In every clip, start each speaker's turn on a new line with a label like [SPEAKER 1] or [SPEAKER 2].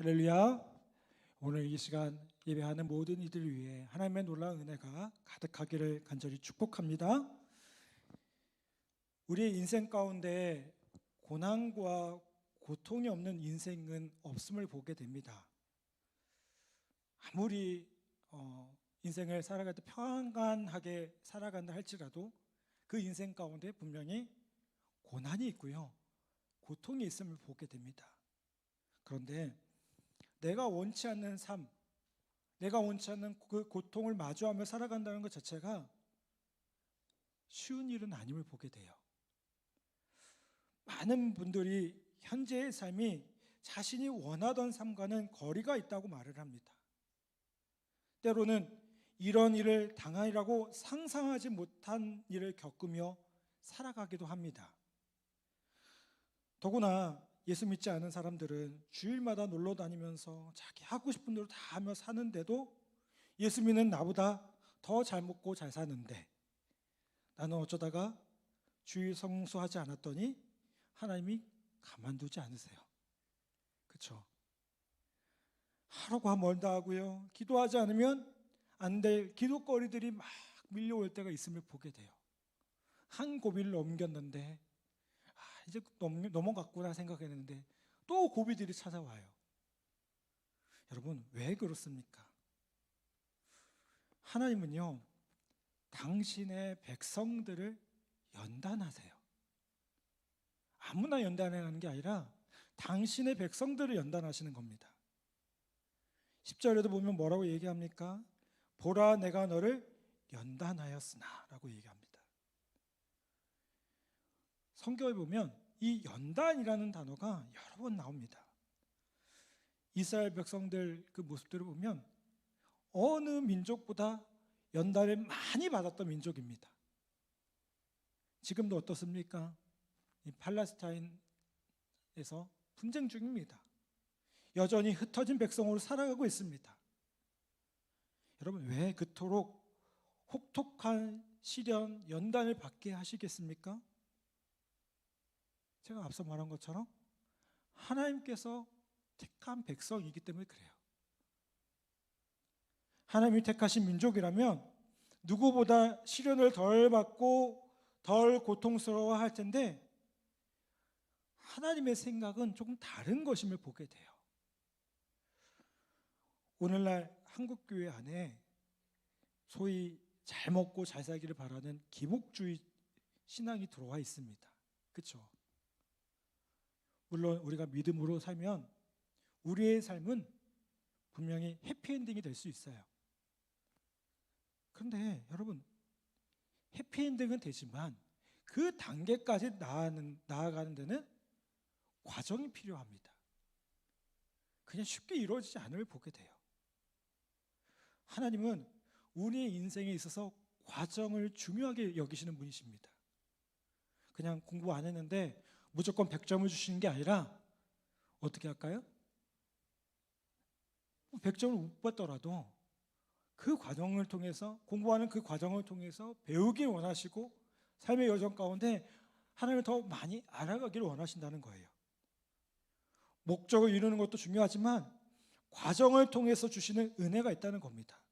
[SPEAKER 1] 할렐루야. 오늘 이 시간 예배하는 모든 이들을 위해 하나님의 놀라운 은혜가 가득하기를 간절히 축복합니다. 우리의 인생 가운데 고난과 고통이 없는 인생은 없음을 보게 됩니다. 아무리 인생을 살아갈 때 평안하게 살아간다 할지라도 그 인생 가운데 분명히 고난이 있고요, 고통이 있음을 보게 됩니다. 그런데 내가 원치 않는 삶, 내가 원치 않는 그 고통을 마주하며 살아간다는 것 자체가 쉬운 일은 아님을 보게 돼요. 많은 분들이 현재의 삶이 자신이 원하던 삶과는 거리가 있다고 말을 합니다. 때로는 이런 일을 당하리라고 상상하지 못한 일을 겪으며 살아가기도 합니다. 더구나 예수 믿지 않은 사람들은 주일마다 놀러 다니면서 자기 하고 싶은 대로 다 하며 사는데도 예수 믿는 나보다 더 잘 먹고 잘 사는데 나는 어쩌다가 주일 성수하지 않았더니 하나님이 가만두지 않으세요. 그렇죠? 하라고 하면 멀다 하고요, 기도하지 않으면 안 될 기도거리들이 막 밀려올 때가 있음을 보게 돼요. 한 고비를 넘겼는데 이제 넘어갔구나 생각했는데 또 고비들이 찾아와요. 여러분, 왜 그렇습니까? 하나님은요, 당신의 백성들을 연단하세요. 아무나 연단하는 게 아니라 당신의 백성들을 연단하시는 겁니다. 10절에도 보면 뭐라고 얘기합니까? 보라, 내가 너를 연단하였으나 라고 얘기합니다. 성경에 보면 이 연단이라는 단어가 여러 번 나옵니다. 이스라엘 백성들 그 모습들을 보면 어느 민족보다 연단을 많이 받았던 민족입니다. 지금도 어떻습니까? 이 팔레스타인에서 분쟁 중입니다. 여전히 흩어진 백성으로 살아가고 있습니다. 여러분, 왜 그토록 혹독한 시련, 연단을 받게 하시겠습니까? 제가 앞서 말한 것처럼 하나님께서 택한 백성이기 때문에 그래요. 하나님이 택하신 민족이라면 누구보다 시련을 덜 받고 덜 고통스러워할 텐데 하나님의 생각은 조금 다른 것임을 보게 돼요. 오늘날 한국교회 안에 소위 잘 먹고 잘 살기를 바라는 기복주의 신앙이 들어와 있습니다. 그렇죠? 물론 우리가 믿음으로 살면 우리의 삶은 분명히 해피엔딩이 될 수 있어요. 그런데 여러분, 해피엔딩은 되지만 그 단계까지 나아가는 데는 과정이 필요합니다. 그냥 쉽게 이루어지지 않음을 보게 돼요. 하나님은 우리의 인생에 있어서 과정을 중요하게 여기시는 분이십니다. 그냥 공부 안 했는데 무조건 100점을 주시는 게 아니라 어떻게 할까요? 100점을 못 받더라도 그 과정을 통해서, 공부하는 그 과정을 통해서 배우길 원하시고 삶의 여정 가운데 하나님을 더 많이 알아가기를 원하신다는 거예요. 목적을 이루는 것도 중요하지만 과정을 통해서 주시는 은혜가 있다는 겁니다.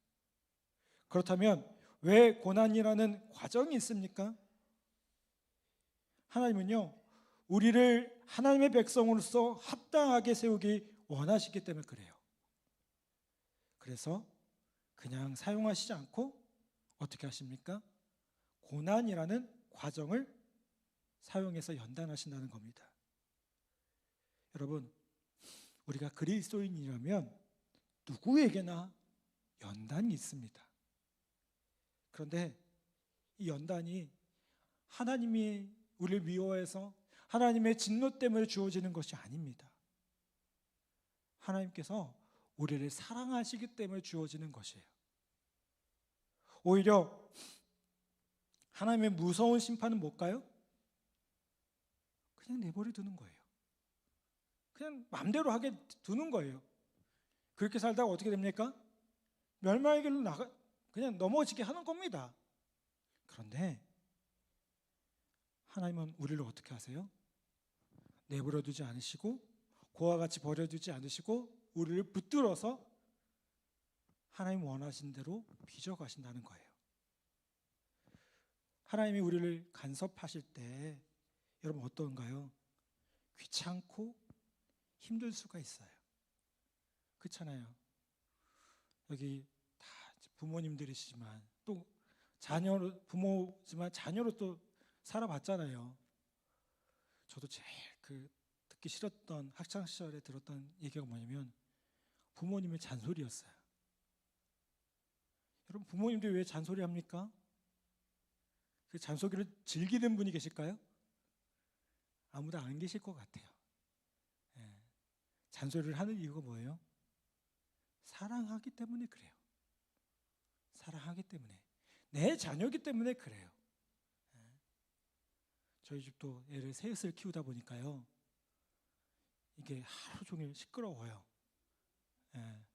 [SPEAKER 1] 그렇다면 왜 고난이라는 과정이 있습니까? 하나님은요, 우리를 하나님의 백성으로서 합당하게 세우기 원하시기 때문에 그래요. 그래서 그냥 사용하시지 않고 어떻게 하십니까? 고난이라는 과정을 사용해서 연단하신다는 겁니다. 여러분, 우리가 그리스도인이라면 누구에게나 연단이 있습니다. 그런데 이 연단이 하나님이 우리를 미워해서 하나님의 진노 때문에 주어지는 것이 아닙니다. 하나님께서 우리를 사랑하시기 때문에 주어지는 것이에요. 오히려 하나님의 무서운 심판은 뭘까요? 그냥 내버려 두는 거예요. 그냥 마음대로 하게 두는 거예요. 그렇게 살다가 어떻게 됩니까? 멸망의 길로 그냥 넘어지게 하는 겁니다. 그런데 하나님은 우리를 어떻게 하세요? 내버려 두지 않으시고, 고와 같이 버려두지 않으시고 우리를 붙들어서 하나님 원하신 대로 빚어가신다는 거예요. 하나님이 우리를 간섭하실 때 여러분 어떤가요? 귀찮고 힘들 수가 있어요. 그렇잖아요. 여기 다 부모님들이시지만 또 부모지만 자녀로 또 살아봤잖아요. 저도 제일 듣기 싫었던 학창 시절에 들었던 얘기가 뭐냐면 부모님의 잔소리였어요. 여러분 부모님들이 왜 잔소리 합니까? 그 잔소리를 즐기는 분이 계실까요? 아무도 안 계실 것 같아요. 예. 잔소리를 하는 이유가 뭐예요? 사랑하기 때문에 그래요. 사랑하기 때문에. 내 자녀이기 때문에 그래요. 예. 저희 집도 애를 셋을 키우다 보니까요. 이게 하루 종일 시끄러워요. 예.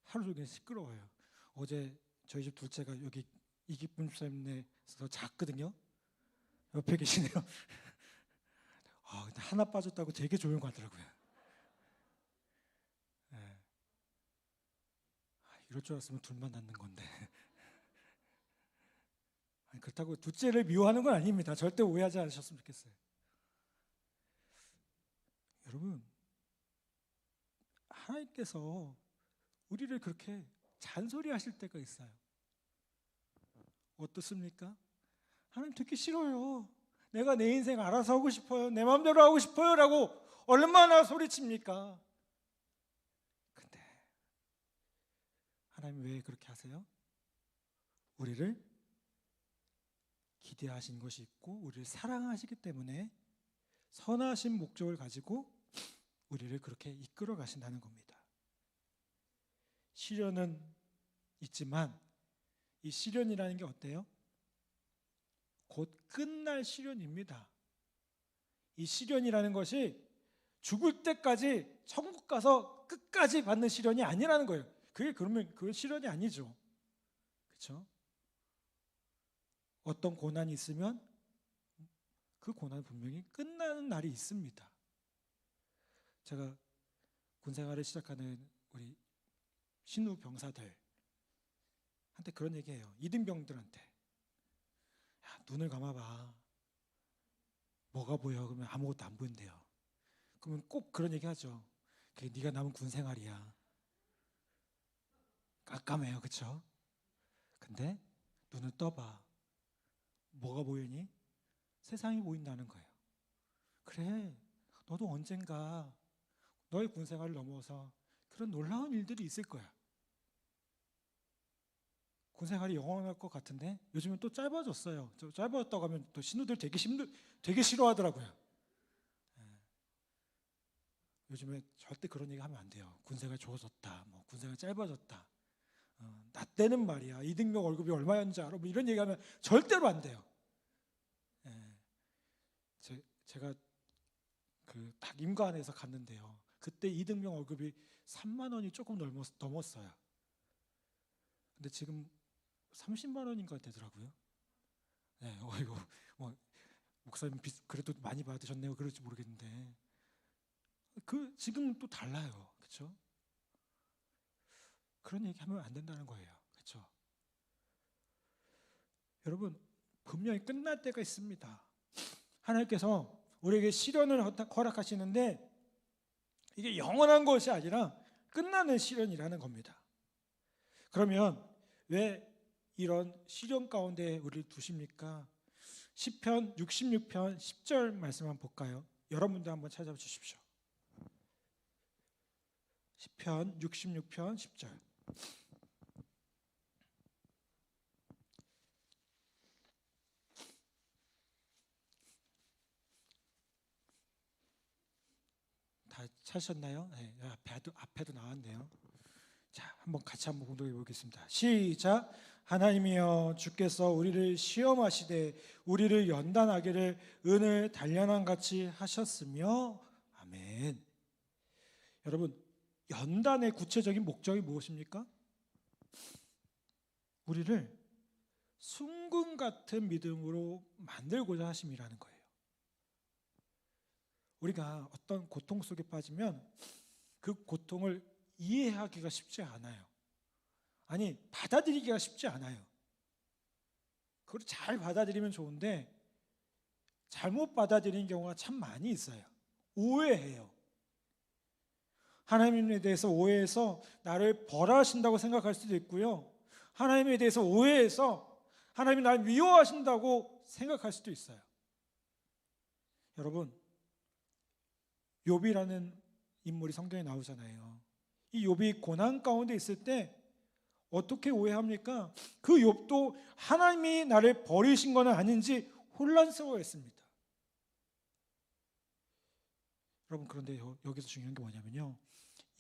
[SPEAKER 1] 하루 종일 시끄러워요. 어제 저희 집 둘째가 여기 이기쁨 집사님네서 잤거든요. 옆에 계시네요. 근데 하나 빠졌다고 되게 조용하더라고요. 예. 이럴 줄 알았으면 둘만 낳는 건데. 그렇다고 둘째를 미워하는 건 아닙니다. 절대 오해하지 않으셨으면 좋겠어요. 여러분, 하나님께서 우리를 그렇게 잔소리하실 때가 있어요. 어떻습니까? 하나님 듣기 싫어요. 내가 내 인생 알아서 하고 싶어요. 내 마음대로 하고 싶어요. 라고 얼마나 소리칩니까? 근데 하나님 왜 그렇게 하세요? 우리를 기대하신 것이 있고 우리를 사랑하시기 때문에 선하신 목적을 가지고 우리를 그렇게 이끌어 가신다는 겁니다. 시련은 있지만 이 시련이라는 게 어때요? 곧 끝날 시련입니다. 이 시련이라는 것이 죽을 때까지 천국 가서 끝까지 받는 시련이 아니라는 거예요. 그러면 그건 시련이 아니죠. 그렇죠? 어떤 고난이 있으면 그 고난은 분명히 끝나는 날이 있습니다. 제가 군생활을 시작하는 우리 신우 병사들 한테 그런 얘기해요. 이등병들한테. 야, 눈을 감아봐. 뭐가 보여? 그러면 아무것도 안 보인대요. 그러면 꼭 그런 얘기 하죠. 그게 네가 남은 군생활이야. 깜깜해요. 그렇죠? 근데 눈을 떠봐. 뭐가 보이니? 세상이 보인다는 거예요. 그래, 너도 언젠가 너의 군생활을 넘어서 그런 놀라운 일들이 있을 거야. 군생활이 영원할 것 같은데 요즘은 또 짧아졌어요. 짧아졌다고 하면 또 신우들 되게 싫어하더라고요. 요즘에 절대 그런 얘기 하면 안 돼요. 군생활 좋아졌다, 뭐 군생활 짧아졌다. 나 때는 말이야 이등병 월급이 얼마였는지 알아? 뭐 이런 얘기하면 절대로 안 돼요. 제가 딱 임관에서 갔는데요. 그때 이등병 월급이 3만 원이 조금 넘었어요. 근데 지금 30만 원인가 되더라고요. 네, 이거 뭐 목사님 그래도 많이 받으셨네요. 그럴지 모르겠는데 지금은 또 달라요. 그렇죠? 그런 얘기하면 안 된다는 거예요. 그렇죠? 여러분 분명히 끝날 때가 있습니다. 하나님께서 우리에게 시련을 허락하시는데 이게 영원한 것이 아니라 끝나는 시련이라는 겁니다. 그러면 왜 이런 시련 가운데 우리를 두십니까? 시편 66편 10절 말씀 한번 볼까요? 여러분도 한번 찾아주십시오. 시편 66편 10절. 다 찾으셨나요? 네, 앞에도 나왔네요. 자, 같이 한번 공동해 보겠습니다. 시작. 하나님이여 주께서 우리를 시험하시되 우리를 연단하기를 은을 단련한 같이 하셨으며 아멘. 여러분 연단의 구체적인 목적이 무엇입니까? 우리를 순금 같은 믿음으로 만들고자 하심이라는 거예요. 우리가 어떤 고통 속에 빠지면 그 고통을 이해하기가 쉽지 않아요. 아니, 받아들이기가 쉽지 않아요. 그걸 잘 받아들이면 좋은데 잘못 받아들이는 경우가 참 많이 있어요. 오해해요. 하나님에 대해서 오해해서 나를 벌하신다고 생각할 수도 있고요. 하나님에 대해서 오해해서 하나님이 나를 미워하신다고 생각할 수도 있어요. 여러분, 욥이라는 인물이 성경에 나오잖아요. 이 욥이 고난 가운데 있을 때 어떻게 오해합니까? 그 욥도 하나님이 나를 버리신 건 아닌지 혼란스러워했습니다. 여러분, 그런데 여기서 중요한 게 뭐냐면요,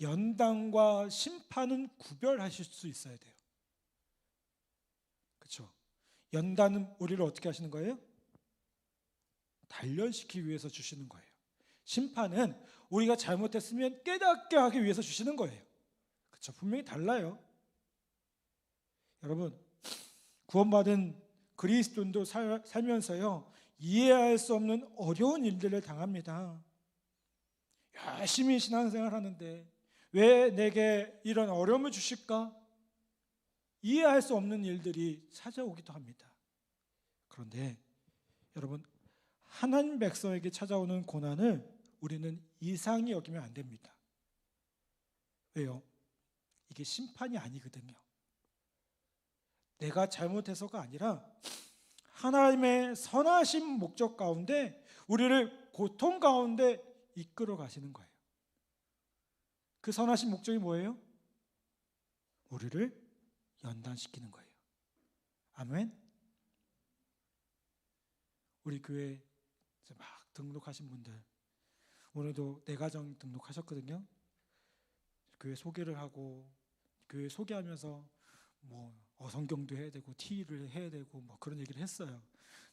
[SPEAKER 1] 연단과 심판은 구별하실 수 있어야 돼요. 그렇죠? 연단은 우리를 어떻게 하시는 거예요? 단련시키기 위해서 주시는 거예요. 심판은 우리가 잘못했으면 깨닫게 하기 위해서 주시는 거예요. 그렇죠? 분명히 달라요. 여러분, 구원받은 그리스도인도 살면서요, 이해할 수 없는 어려운 일들을 당합니다. 열심히 신앙생활 하는데 왜 내게 이런 어려움을 주실까? 이해할 수 없는 일들이 찾아오기도 합니다. 그런데 여러분, 하나님 백성에게 찾아오는 고난을 우리는 이상히 여기면 안 됩니다. 왜요? 이게 심판이 아니거든요. 내가 잘못해서가 아니라 하나님의 선하신 목적 가운데 우리를 고통 가운데 이끌어 가시는 거예요. 그 선하신 목적이 뭐예요? 우리를 연단시키는 거예요. 아멘. 우리 교회 막 등록하신 분들, 오늘도 내 가정 등록하셨거든요. 교회 소개를 하고 교회 소개하면서 뭐 어성경도 해야 되고 티를 해야 되고 뭐 그런 얘기를 했어요.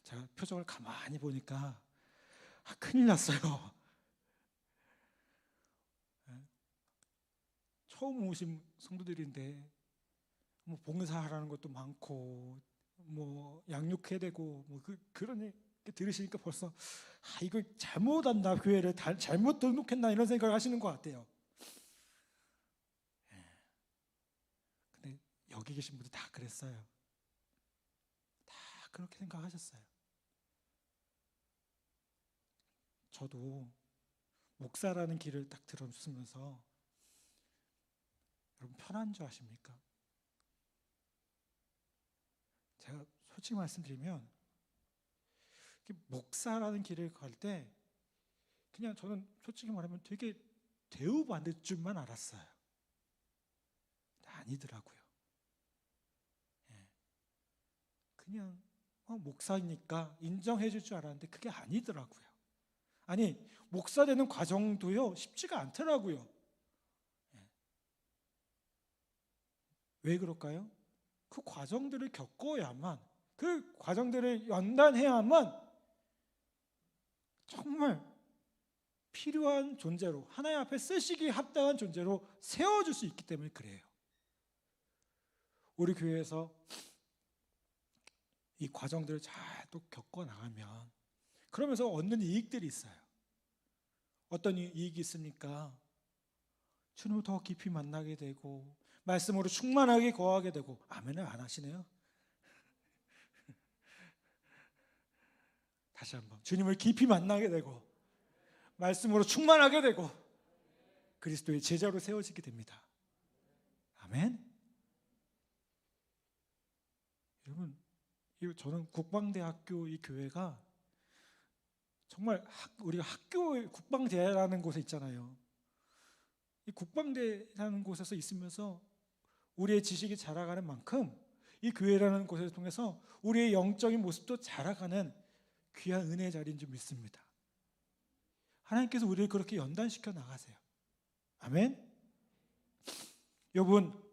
[SPEAKER 1] 제가 표정을 가만히 보니까 큰일 났어요. 처음 오신 성도들인데 뭐 봉사하라는 것도 많고 뭐 양육해야 되고 뭐 그런 얘기 들으시니까 벌써 이거 잘못한다, 교회를 잘못 등록했나 이런 생각을 하시는 것 같아요. 근데 여기 계신 분들 다 그랬어요. 다 그렇게 생각하셨어요. 저도 목사라는 길을 딱 들어주면서 여러분 편한 줄 아십니까? 제가 솔직히 말씀드리면 목사라는 길을 갈 때 그냥 저는 솔직히 말하면 되게 대우받을 줄만 알았어요. 아니더라고요. 그냥 목사니까 인정해 줄 줄 알았는데 그게 아니더라고요. 아니, 목사 되는 과정도요 쉽지가 않더라고요. 왜 그럴까요? 그 과정들을 겪어야만, 그 과정들을 연단해야만 정말 필요한 존재로, 하나님 앞에 쓰시기에 합당한 존재로 세워줄 수 있기 때문에 그래요. 우리 교회에서 이 과정들을 잘 또 겪어나가면 그러면서 얻는 이익들이 있어요. 어떤 이익이 있습니까? 주님을 더 깊이 만나게 되고 말씀으로 충만하게 거하게 되고. 아멘을 안 하시네요. 다시 한번, 주님을 깊이 만나게 되고 말씀으로 충만하게 되고 그리스도의 제자로 세워지게 됩니다. 아멘. 여러분, 저는 국방대학교 이 교회가 정말 우리가 학교 국방대라는 곳에 있잖아요. 이 국방대라는 곳에서 있으면서 우리의 지식이 자라가는 만큼 이 교회라는 곳을 통해서 우리의 영적인 모습도 자라가는 귀한 은혜의 자리인 줄 믿습니다. 하나님께서 우리를 그렇게 연단시켜 나가세요. 아멘. 욥은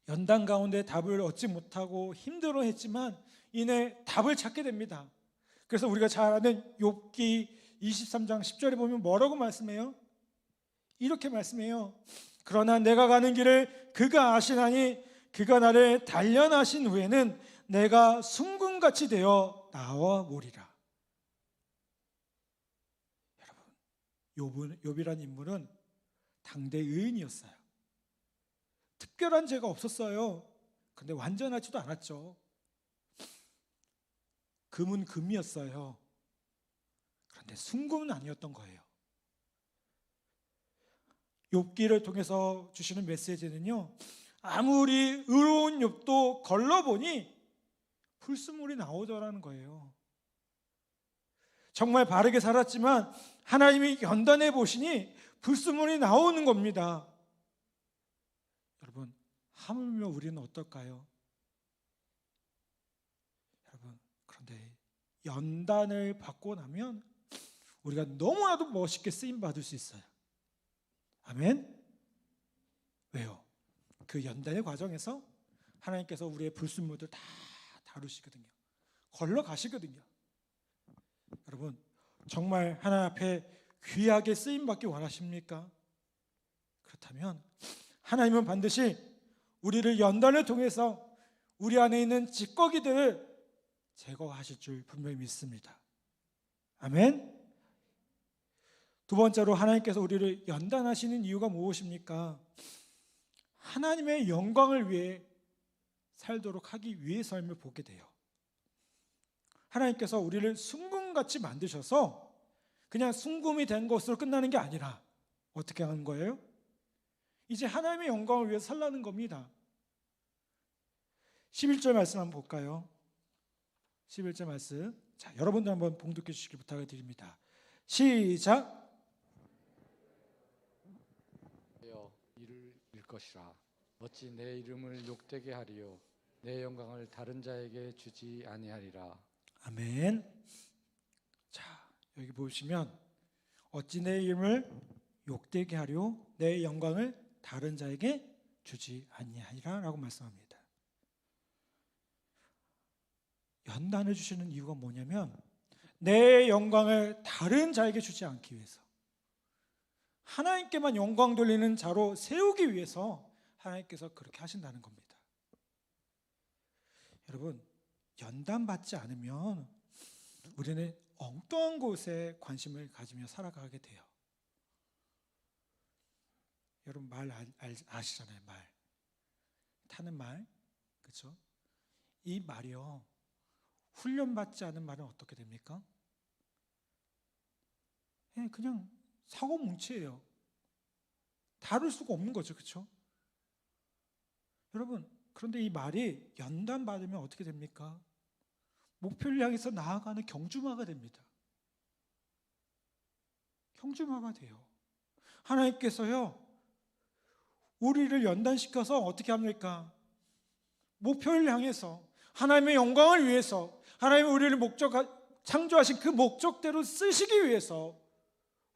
[SPEAKER 1] 연단 가운데 답을 얻지 못하고 힘들어했지만 이내 답을 찾게 됩니다. 그래서 우리가 잘 아는 욥기 23장 10절에 보면 뭐라고 말씀해요? 이렇게 말씀해요. 그러나 내가 가는 길을 그가 아시나니 그가 나를 단련하신 후에는 내가 순금같이 되어 나와 오리라. 여러분, 욥이란 인물은 당대 의인이었어요. 특별한 죄가 없었어요. 그런데 완전하지도 않았죠. 금은 금이었어요. 그런데 순금은 아니었던 거예요. 욥기를 통해서 주시는 메시지는요, 아무리 의로운 욥도 걸러보니 불순물이 나오더라는 거예요. 정말 바르게 살았지만 하나님이 연단해 보시니 불순물이 나오는 겁니다. 여러분, 하물며 우리는 어떨까요? 여러분, 그런데 연단을 받고 나면 우리가 너무나도 멋있게 쓰임 받을 수 있어요. 아멘? 왜요? 그 연단의 과정에서 하나님께서 우리의 불순물들 다 다루시거든요. 걸러 가시거든요. 여러분, 정말 하나님 앞에 귀하게 쓰임 받기 원하십니까? 그렇다면 하나님은 반드시 우리를 연단을 통해서 우리 안에 있는 찌꺼기들을 제거하실 줄 분명히 믿습니다. 아멘? 두 번째로 하나님께서 우리를 연단하시는 이유가 무엇입니까? 하나님의 영광을 위해 살도록 하기 위해서임을 보게 돼요. 하나님께서 우리를 순금같이 만드셔서 그냥 순금이 된 것으로 끝나는 게 아니라 어떻게 하는 거예요? 이제 하나님의 영광을 위해 살라는 겁니다. 11절 말씀 한번 볼까요? 11절 말씀. 자, 여러분들 한번 봉독해 주시기 부탁을 드립니다. 시작.
[SPEAKER 2] 이를 일 것이라. 어찌 내 이름을 욕되게 하리요 내 영광을 다른 자에게 주지 아니하리라.
[SPEAKER 1] 아멘. 자, 여기 보시면 어찌 내 이름을 욕되게 하려 내 영광을 다른 자에게 주지 아니하리라 라고 말씀합니다. 연단을 주시는 이유가 뭐냐면 내 영광을 다른 자에게 주지 않기 위해서, 하나님께만 영광 돌리는 자로 세우기 위해서 하나님께서 그렇게 하신다는 겁니다. 여러분, 연단받지 않으면 우리는 엉뚱한 곳에 관심을 가지며 살아가게 돼요. 여러분, 말 아시잖아요. 말 타는 말, 그렇죠? 이 말이요, 훈련받지 않은 말은 어떻게 됩니까? 그냥 사고 뭉치예요. 다룰 수가 없는 거죠, 그렇죠? 여러분, 그런데 이 말이 연단받으면 어떻게 됩니까? 목표를 향해서 나아가는 경주마가 됩니다. 경주마가 돼요. 하나님께서요, 우리를 연단시켜서 어떻게 합니까? 목표를 향해서 하나님의 영광을 위해서, 하나님이 우리를 창조하신 그 목적대로 쓰시기 위해서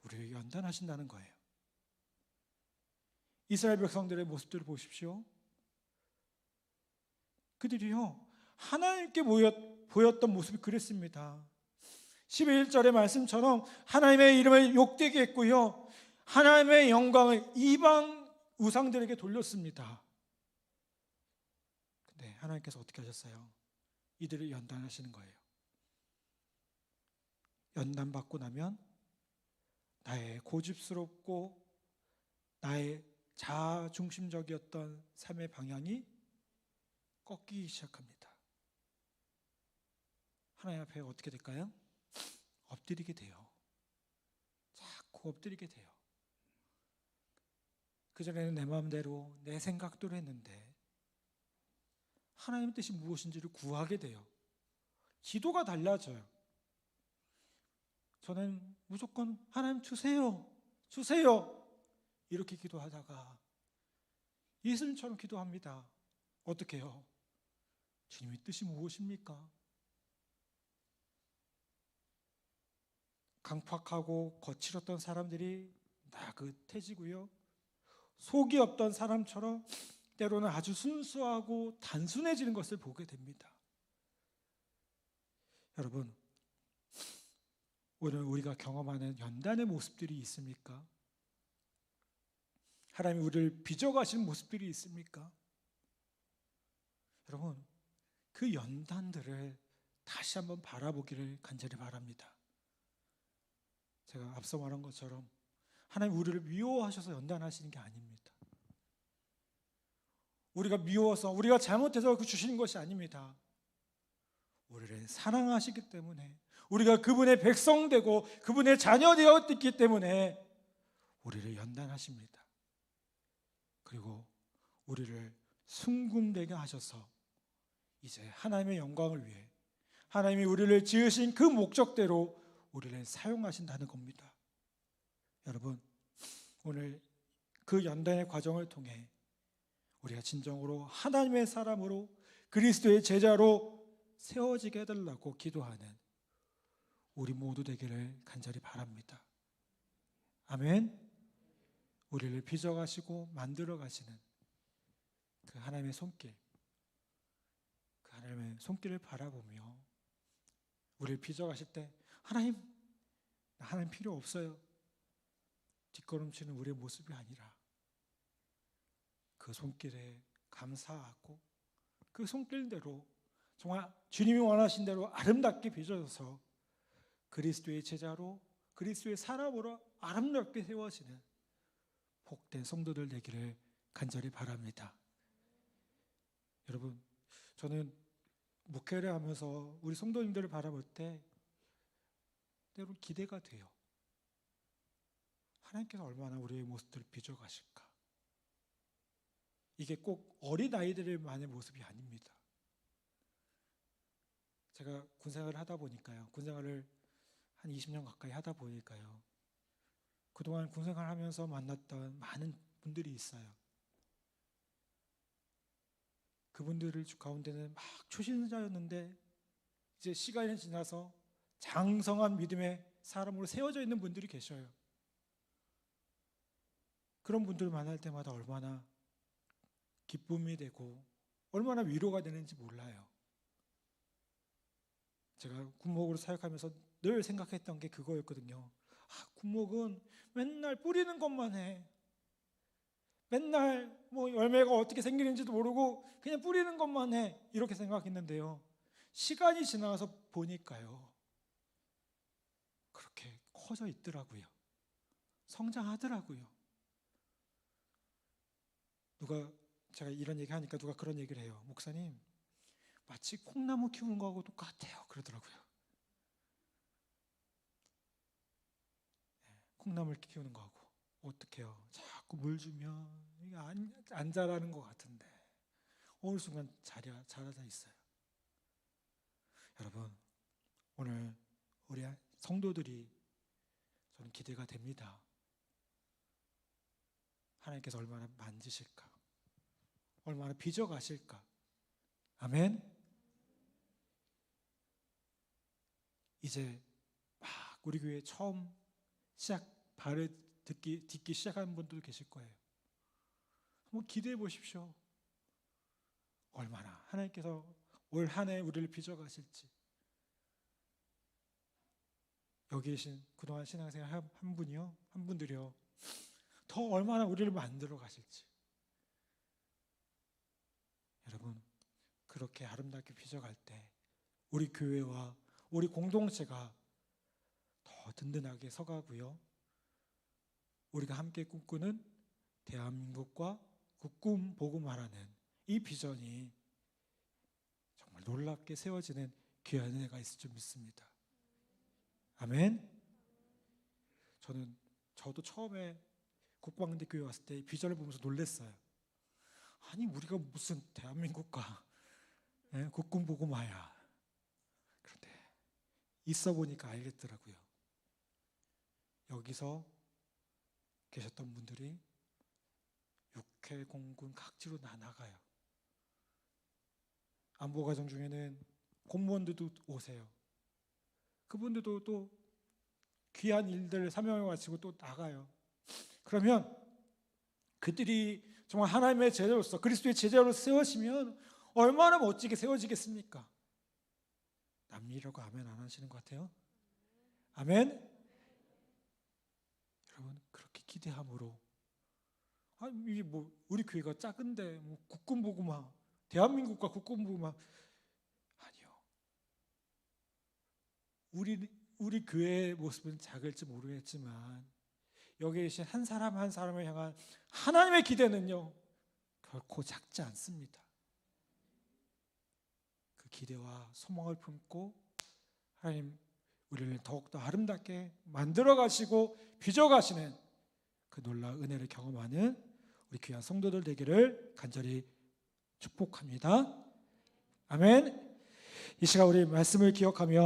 [SPEAKER 1] 우리를 연단하신다는 거예요. 이스라엘 백성들의 모습들을 보십시오. 그들이요, 하나님께 보였던 모습이 그랬습니다. 11절의 말씀처럼 하나님의 이름을 욕되게 했고요, 하나님의 영광을 이방 우상들에게 돌렸습니다. 근데 하나님께서 어떻게 하셨어요? 이들을 연단하시는 거예요. 연단받고 나면 나의 고집스럽고 나의 자아중심적이었던 삶의 방향이 꺾이기 시작합니다. 하나님 앞에 어떻게 될까요? 엎드리게 돼요. 자꾸 엎드리게 돼요. 그전에는 내 마음대로 내 생각대로 했는데 하나님의 뜻이 무엇인지를 구하게 돼요. 기도가 달라져요. 저는 무조건 하나님 주세요, 주세요 이렇게 기도하다가 예수님처럼 기도합니다. 어떻게 해요? 주님의 뜻이 무엇입니까? 강팍하고 거칠었던 사람들이 나긋해지고요, 속이 없던 사람처럼 때로는 아주 순수하고 단순해지는 것을 보게 됩니다. 여러분, 오늘 우리가 경험하는 연단의 모습들이 있습니까? 하나님이 우리를 빚어가시는 모습들이 있습니까? 여러분, 그 연단들을 다시 한번 바라보기를 간절히 바랍니다. 제가 앞서 말한 것처럼 하나님 우리를 미워하셔서 연단하시는 게 아닙니다. 우리가 미워서 우리가 잘못해서 그 주시는 것이 아닙니다. 우리를 사랑하시기 때문에, 우리가 그분의 백성 되고 그분의 자녀 되었기 때문에 우리를 연단하십니다. 그리고 우리를 순금되게 하셔서 이제 하나님의 영광을 위해 하나님이 우리를 지으신 그 목적대로 우리를 사용하신다는 겁니다. 여러분, 오늘 그 연단의 과정을 통해 우리가 진정으로 하나님의 사람으로 그리스도의 제자로 세워지게 해달라고 기도하는 우리 모두 되기를 간절히 바랍니다. 아멘. 우리를 빚어가시고 만들어가시는 그 하나님의 손길, 그 하나님의 손길을 바라보며 우리를 빚어가실 때 하나님, 나 하나님 필요 없어요, 뒷걸음치는 우리의 모습이 아니라 그 손길에 감사하고 그 손길대로 정말 주님이 원하신 대로 아름답게 빚어져서 그리스도의 제자로, 그리스도의 사람으로 아름답게 세워지는 복된 성도들 되기를 간절히 바랍니다. 여러분, 저는 목회를 하면서 우리 성도님들을 바라볼 때 때로 기대가 돼요. 하나님께서 얼마나 우리의 모습들을 빚어가실까. 이게 꼭 어린아이들만의 모습이 아닙니다. 제가 군생활을 하다 보니까요, 군생활을 한 20년 가까이 하다 보니까요, 그동안 군생활을 하면서 만났던 많은 분들이 있어요. 그분들 가운데는 막 초신자였는데 이제 시간이 지나서 장성한 믿음의 사람으로 세워져 있는 분들이 계셔요. 그런 분들을 만날 때마다 얼마나 기쁨이 되고 얼마나 위로가 되는지 몰라요. 제가 군목으로 사역하면서 늘 생각했던 게 그거였거든요. 군목은 맨날 뿌리는 것만 해. 맨날 뭐 열매가 어떻게 생기는지도 모르고 그냥 뿌리는 것만 해. 이렇게 생각했는데요, 시간이 지나서 보니까요, 그렇게 커져 있더라고요. 성장하더라고요. 제가 이런 얘기 하니까 누가 그런 얘기를 해요. 목사님, 마치 콩나무 키우는 거하고 똑같아요, 그러더라고요. 콩나물 키우는 거하고 어떡해요? 자꾸 물 주면 이게 안 자라는 것 같은데 어느 순간 자라져 있어요. 여러분, 오늘 우리 성도들이 저는 기대가 됩니다. 하나님께서 얼마나 만지실까, 얼마나 빚어가실까. 아멘. 이제 막 우리 교회 처음 발을 듣기 시작하는 분들도 계실 거예요. 한번 기대해 보십시오. 얼마나 하나님께서 올 한 해 우리를 빚어가실지. 여기 계신 그동안 신앙생활 한 분들이요, 더 얼마나 우리를 만들어 가실지. 여러분, 그렇게 아름답게 빚어갈 때 우리 교회와 우리 공동체가 더 든든하게 서가고요, 우리가 함께 꿈꾸는 대한민국과 국군 복음화라는 이 비전이 정말 놀랍게 세워지는 귀한 해가 있을 줄 믿습니다. 아멘. 저도 처음에 국방대 교회 왔을 때 비전을 보면서 놀랐어요. 아니, 우리가 무슨 대한민국과 국군 복음화야. 그런데 있어 보니까 알겠더라고요. 여기서 계셨던 분들이 육해 공군 각지로 나가요. 안보과정 중에는 공무원들도 오세요. 그분들도 또 귀한 일들 사명을 마치고 또 나가요. 그러면 그들이 정말 하나님의 제자로서, 그리스도의 제자로 세워지면 얼마나 멋지게 세워지겠습니까? 남미라고 아멘 안 하시는 것 같아요? 아멘? 여러분, 그렇게 기대함으로, 이게 뭐 우리 교회가 작은데 뭐 국군복음화, 대한민국과 국군복음화, 아니요. 우리 교회의 모습은 작을지 모르겠지만 여기 계신 한 사람 한 사람을 향한 하나님의 기대는요 결코 작지 않습니다. 그 기대와 소망을 품고 하나님 우리를 더욱더 아름답게 만들어 가시고 빚어 가시는 그 놀라운 은혜를 경험하는 우리 귀한 성도들 되기를 간절히 축복합니다. 아멘. 이 시간 우리 말씀을 기억하며